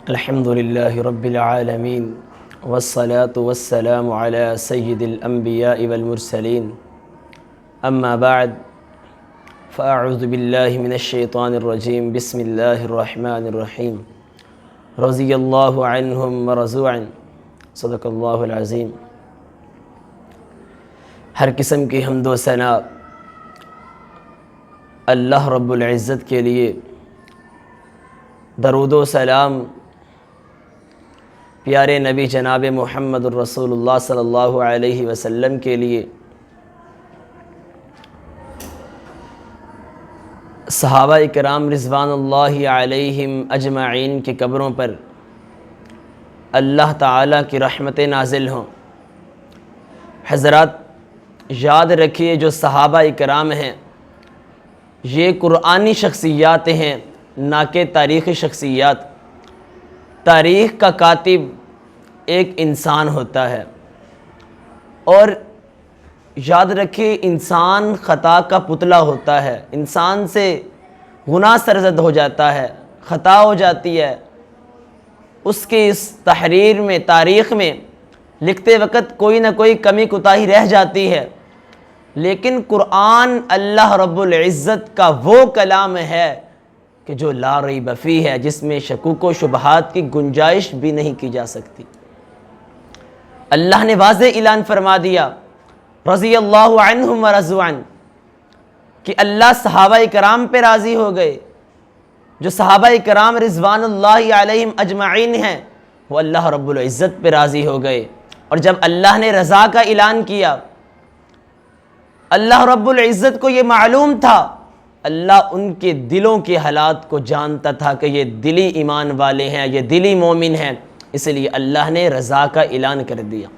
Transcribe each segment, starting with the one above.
الحمد للہ رب العالمین والصلاة والسلام علی سید الانبیاء والمرسلین اما بعد فاعوذ باللہ من الشیطان الرجیم بسم اللہ الرحمن الرحیم رضی اللہ عنہم ورضوا عنہ صدق اللہ العظیم۔ ہر قسم کی حمد و ثنا اللہ رب العزت کے لیے، درود و سلام پیارے نبی جناب محمد الرسول اللہ صلی اللہ علیہ وسلم کے لیے، صحابہ کرام رضوان اللہ علیہم اجمعین کی قبروں پر اللہ تعالیٰ کی رحمتیں نازل ہوں۔ حضرات یاد رکھیے، جو صحابہ کرام ہیں یہ قرآنی شخصیات ہیں، نہ کہ تاریخی شخصیات۔ تاریخ کا کاتب ایک انسان ہوتا ہے، اور یاد رکھیے انسان خطا کا پتلا ہوتا ہے، انسان سے گناہ سرزد ہو جاتا ہے، خطا ہو جاتی ہے، اس کی اس تحریر میں، تاریخ میں لکھتے وقت کوئی نہ کوئی کمی کوتاہی رہ جاتی ہے، لیکن قرآن اللہ رب العزت کا وہ کلام ہے کہ جو لا ریب فیہ ہے، جس میں شکوک و شبہات کی گنجائش بھی نہیں کی جا سکتی۔ اللہ نے واضح اعلان فرما دیا رضی اللہ عنہم ورضوا عنہ کہ اللہ صحابہ کرام پہ راضی ہو گئے۔ جو صحابہ کرام رضوان اللہ علیہم اجمعین ہیں وہ اللہ رب العزت پہ راضی ہو گئے، اور جب اللہ نے رضا کا اعلان کیا، اللہ رب العزت کو یہ معلوم تھا، اللہ ان کے دلوں کے حالات کو جانتا تھا کہ یہ دلی ایمان والے ہیں، یہ دلی مومن ہیں، اس لیے اللہ نے رضا کا اعلان کر دیا۔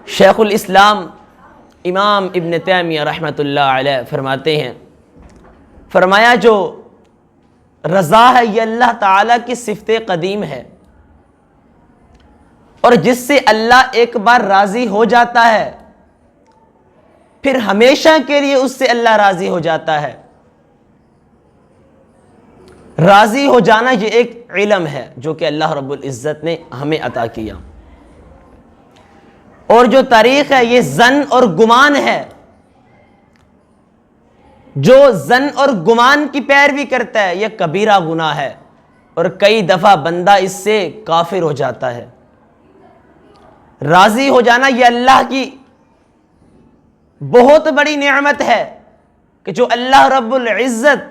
شیخ الاسلام امام ابن تیمیہ رحمۃ اللہ علیہ فرماتے ہیں، فرمایا جو رضا ہے یہ اللہ تعالیٰ کی صفت قدیم ہے، اور جس سے اللہ ایک بار راضی ہو جاتا ہے پھر ہمیشہ کے لیے اس سے اللہ راضی ہو جاتا ہے۔ راضی ہو جانا یہ ایک علم ہے جو کہ اللہ رب العزت نے ہمیں عطا کیا، اور جو تاریخ ہے یہ ظن اور گمان ہے۔ جو ظن اور گمان کی پیروی کرتا ہے یہ کبیرہ گناہ ہے، اور کئی دفعہ بندہ اس سے کافر ہو جاتا ہے۔ راضی ہو جانا یہ اللہ کی بہت بڑی نعمت ہے کہ جو اللہ رب العزت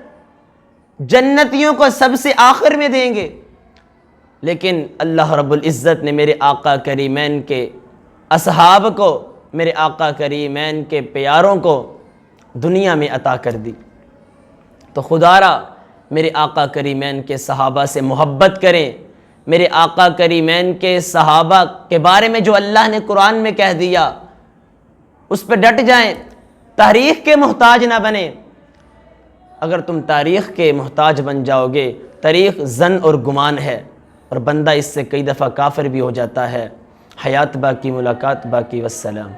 جنتیوں کو سب سے آخر میں دیں گے، لیکن اللہ رب العزت نے میرے آقا کریمین کے اصحاب کو، میرے آقا کریمین کے پیاروں کو دنیا میں عطا کر دی۔ تو خدا را میرے آقا کریمین کے صحابہ سے محبت کریں، میرے آقا کریمین کے صحابہ کے بارے میں جو اللہ نے قرآن میں کہہ دیا اس پہ ڈٹ جائیں، تاریخ کے محتاج نہ بنیں۔ اگر تم تاریخ کے محتاج بن جاؤ گے، تاریخ ظن اور گمان ہے، اور بندہ اس سے کئی دفعہ کافر بھی ہو جاتا ہے۔ حیات باقی، ملاقات باقی، والسلام۔